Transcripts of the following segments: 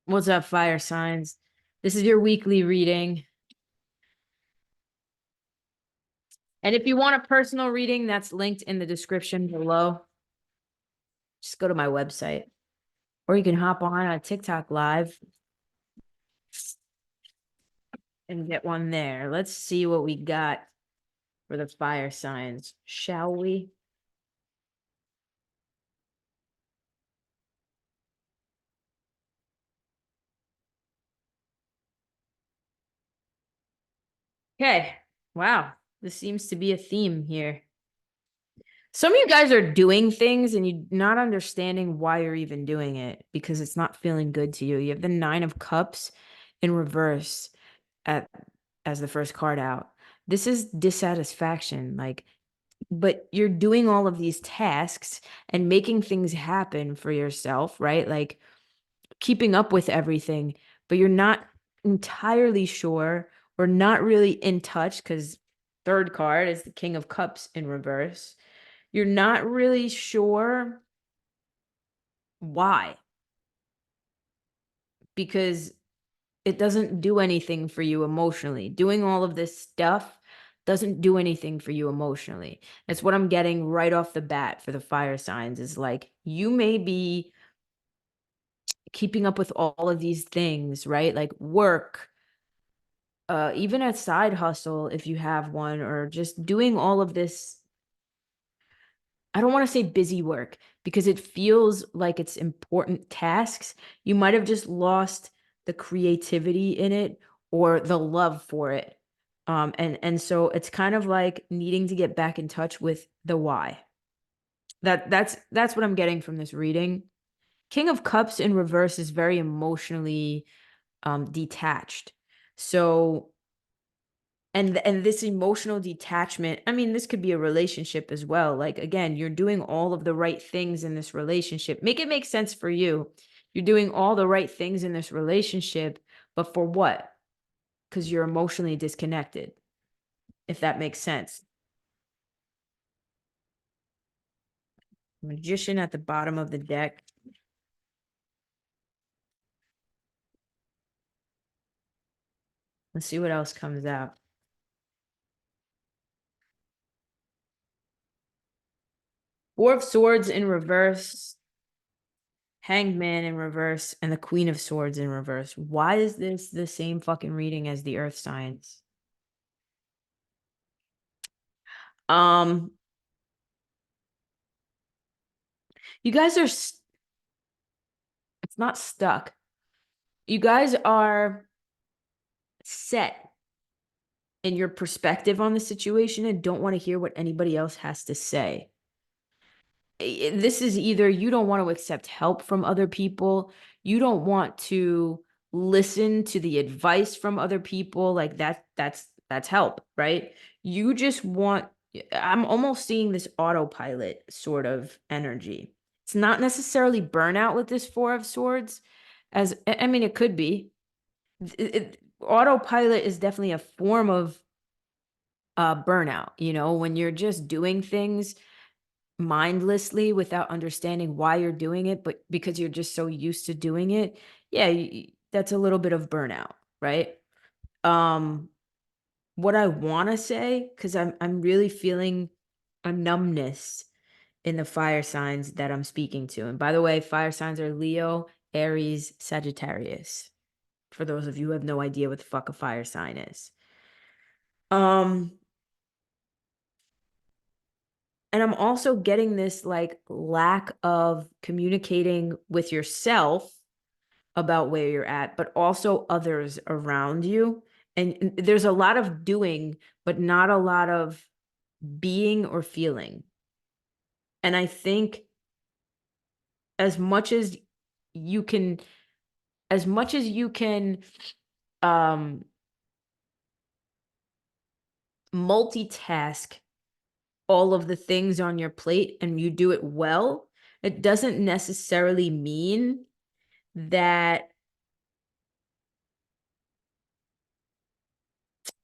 What's up, fire signs? This is your weekly reading. And if you want a personal reading, that's linked in the description below. Just go to my website. Or you can hop on a TikTok live and get one there. Let's see what we got for the fire signs, shall we? Okay. Wow. This seems to be a theme here. Some of you guys are doing things and you're not understanding why you're even doing it because it's not feeling good to you. You have the Nine of Cups in reverse at as the first card out. This is dissatisfaction, like, but you're doing all of these tasks and making things happen for yourself, right? Like keeping up with everything, but you're not entirely sure or not really in touch because third card is the King of Cups in reverse. You're not really sure why, because it doesn't do anything for you emotionally. Doing all of this stuff doesn't do anything for you emotionally. That's what I'm getting right off the bat for the fire signs is like you may be keeping up with all of these things, right? Like work, even a side hustle if you have one, or just doing all of this. I don't want to say busy work because it feels like it's important tasks. You might have just lost the creativity in it or the love for it. And so it's kind of like needing to get back in touch with the why. That's what I'm getting from this reading. King of Cups in reverse is very emotionally detached. So and this emotional detachment, I mean, this could be a relationship as well. Like again, you're doing all of the right things in this relationship. Make it make sense for you. You're doing all the right things in this relationship, but for what? Because you're emotionally disconnected, if that makes sense. Magician at the bottom of the deck. Let's see what else comes out. Four of Swords in reverse, Hanged Man in reverse, and the Queen of Swords in reverse. Why is this the same fucking reading as the Earth signs? Um, you guys are, it's not stuck. You guys are set in your perspective on the situation and don't want to hear what anybody else has to say. This is either you don't want to accept help from other people, you don't want to listen to the advice from other people, like that's help, right? You just want, I'm almost seeing this autopilot sort of energy. It's not necessarily burnout with this Four of Swords, as I mean it could be. Autopilot is definitely a form of burnout, you know, when you're just doing things mindlessly without understanding why you're doing it, but because you're just so used to doing it. Yeah, that's a little bit of burnout, right? Um, what I want to say, because I'm really feeling a numbness in the fire signs that I'm speaking to. And by the way, fire signs are Leo, Aries, Sagittarius. For those of you who have no idea what the fuck a fire sign is. Um, and I'm also getting this like lack of communicating with yourself about where you're at, but also others around you. And there's a lot of doing, but not a lot of being or feeling. And I think as much as you can, as much as you can um multitask all of the things on your plate and you do it well, it doesn't necessarily mean that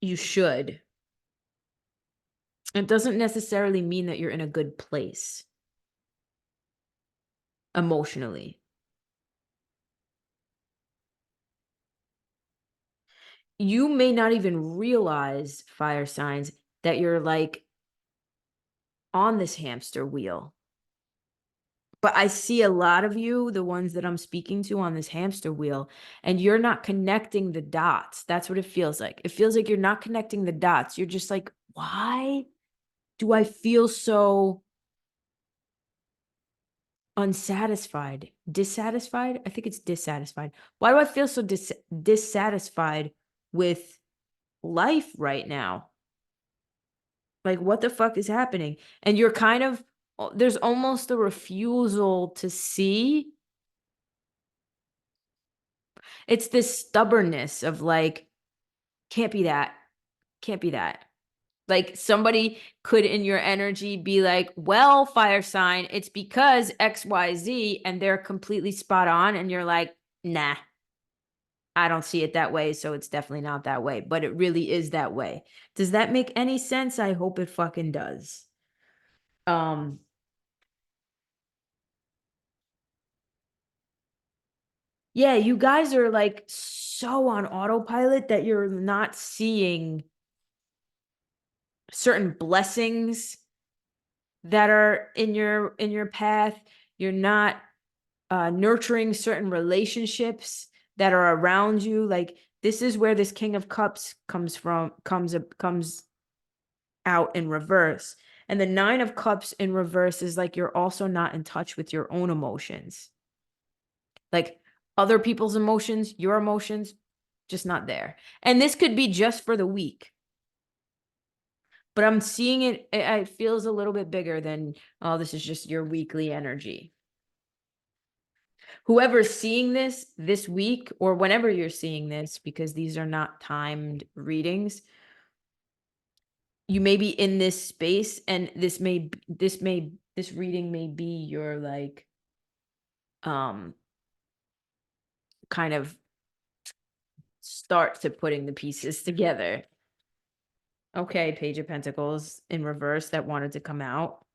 you should. It doesn't necessarily mean that you're in a good place emotionally. you may not even realize, fire signs, that you're like on this hamster wheel. But I see a lot of you, the ones that I'm speaking to, on this hamster wheel, and you're not connecting the dots. That's what it feels like. It feels like you're not connecting the dots. You're just like, why do I feel so unsatisfied? Dissatisfied? I think it's dissatisfied. Why do I feel so dissatisfied with life right now? Like, what the fuck is happening? And you're kind of, there's almost a refusal to see. It's this stubbornness of like, can't be that. Can't be that. Like, somebody could in your energy be like, well, fire sign, it's because XYZ, and they're completely spot on. And you're like, nah, I don't see it that way. So it's definitely not that way. But it really is that way. Does that make any sense? I hope it fucking does. Um, yeah, you guys are like so on autopilot that you're not seeing certain blessings that are in your path. You're not nurturing certain relationships that are around you. Like, this is where this King of Cups comes out in reverse. And the Nine of Cups in reverse is like you're also not in touch with your own emotions. Like, other people's emotions, your emotions, just not there. And this could be just for the week. But I'm seeing it feels a little bit bigger than, oh, this is just your weekly energy. Whoever's seeing this week, or whenever you're seeing this, because these are not timed readings, you may be in this space, and this reading may be your like kind of start to putting the pieces together. Okay, Page of Pentacles in reverse that wanted to come out.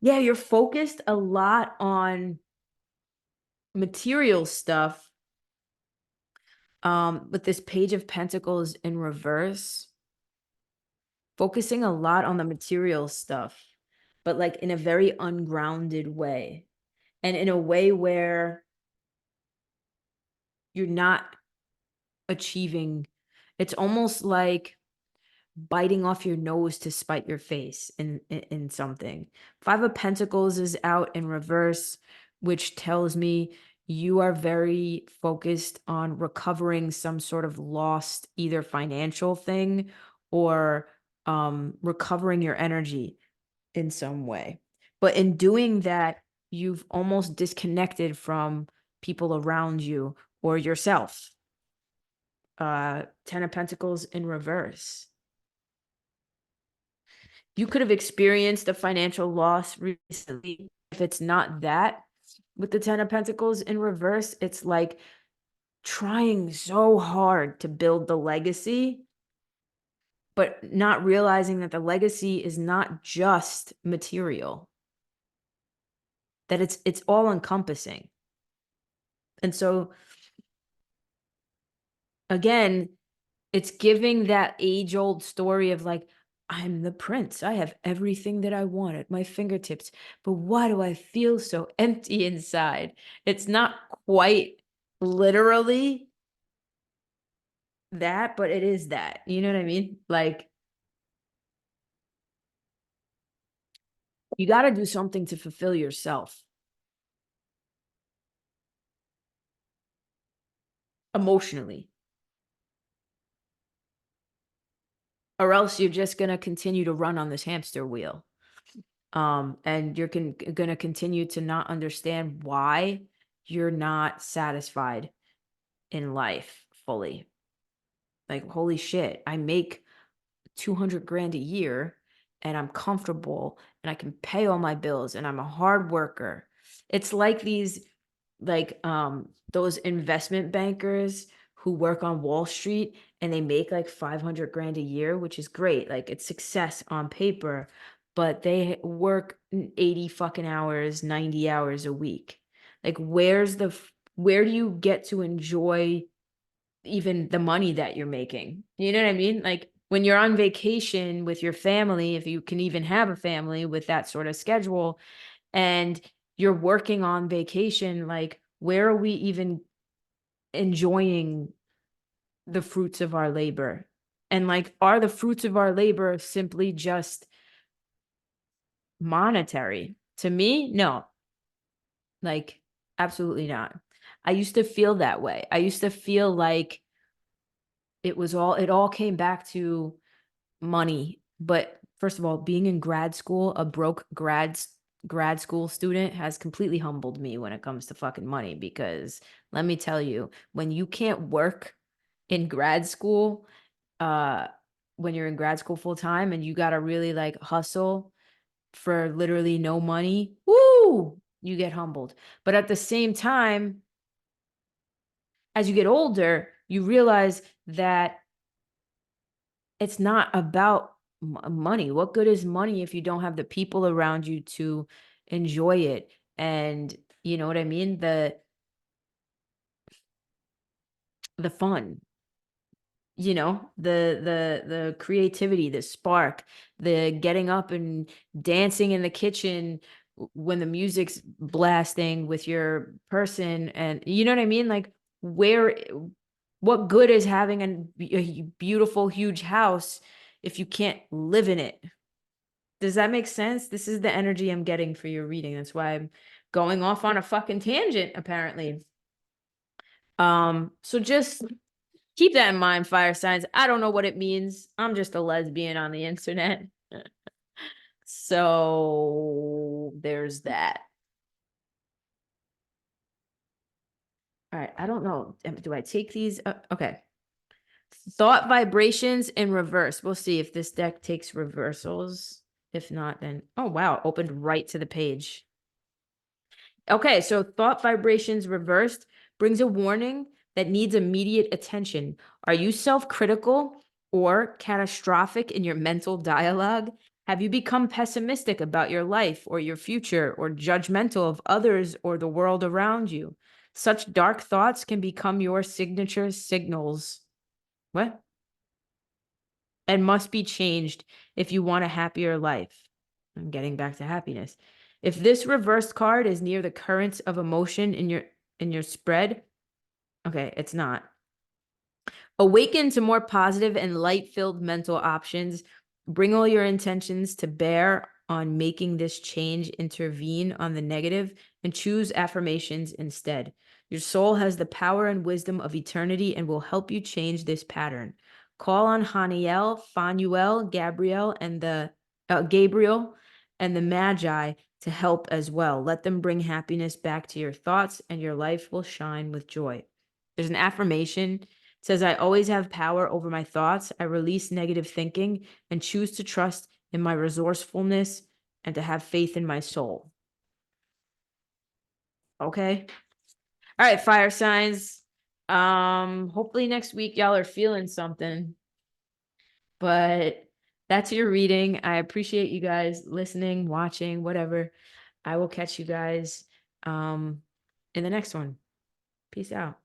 Yeah, you're focused a lot on material stuff. With this Page of Pentacles in reverse, focusing a lot on the material stuff, but like in a very ungrounded way, and in a way where you're not achieving. It's almost like biting off your nose to spite your face in something. Five of Pentacles is out in reverse, which tells me you are very focused on recovering some sort of lost either financial thing or recovering your energy in some way. But in doing that, you've almost disconnected from people around you or yourself. Ten of Pentacles in reverse. You could have experienced a financial loss recently. If it's not that, with the Ten of Pentacles in reverse, it's like trying so hard to build the legacy, but not realizing that the legacy is not just material, that it's all encompassing. And so again, it's giving that age-old story of like, I'm the prince. I have everything that I want at my fingertips. But why do I feel so empty inside? It's not quite literally that, but it is that. You know what I mean? Like, you got to do something to fulfill yourself emotionally, or else you're just going to continue to run on this hamster wheel. And you're going to continue to not understand why you're not satisfied in life fully. Like, holy shit, I make 200 grand a year and I'm comfortable and I can pay all my bills and I'm a hard worker. It's like those investment bankers who work on Wall Street and they make like 500 grand a year, which is great. Like, it's success on paper, but they work 80 fucking hours, 90 hours a week. Like, where's the where do you get to enjoy even the money that you're making? You know what I mean? Like when you're on vacation with your family, if you can even have a family with that sort of schedule, and you're working on vacation, like where are we even enjoying the fruits of our labor? And like, are the fruits of our labor simply just monetary? To me, no, like, absolutely not. I used to feel that way. I used to feel like it all came back to money. But first of all, being in grad school, a broke grad school student has completely humbled me when it comes to fucking money, because let me tell you, when you can't work in grad school, uh when you're in grad school full time and you got to really like hustle for literally no money, woo, you get humbled. But at the same time, as you get older, you realize that it's not about money. What good is money if you don't have the people around you to enjoy it? And you know what I mean? The fun, the creativity, the spark, the getting up and dancing in the kitchen when the music's blasting with your person, and you know what I mean? Like, where what good is having a beautiful huge house if you can't live in it? Does that make sense? This is the energy I'm getting for your reading. That's why I'm going off on a fucking tangent, apparently. So just keep that in mind, fire signs. I don't know what it means. I'm just a lesbian on the internet. So there's that. All right. I don't know. Do I take these? Okay. Thought vibrations in reverse. We'll see if this deck takes reversals. If not, then, oh, wow. Opened right to the page. Okay, so thought vibrations reversed brings a warning that needs immediate attention. Are you self-critical or catastrophic in your mental dialogue? Have you become pessimistic about your life or your future, or judgmental of others or the world around you? Such dark thoughts can become your signature signals. What? And must be changed if you want a happier life. I'm getting back to happiness. If this reversed card is near the currents of emotion in your spread, okay, it's not. Awaken to more positive and light-filled mental options. Bring all your intentions to bear on making this change. Intervene on the negative and choose affirmations instead. Your soul has the power and wisdom of eternity and will help you change this pattern. Call on Haniel, Phanuel, Gabriel, and the Magi to help as well. Let them bring happiness back to your thoughts, and your life will shine with joy. There's an affirmation. It says, I always have power over my thoughts. I release negative thinking and choose to trust in my resourcefulness and to have faith in my soul. Okay. All right, fire signs. Hopefully next week y'all are feeling something. But that's your reading. I appreciate you guys listening, watching, whatever. I will catch you guys in the next one. Peace out.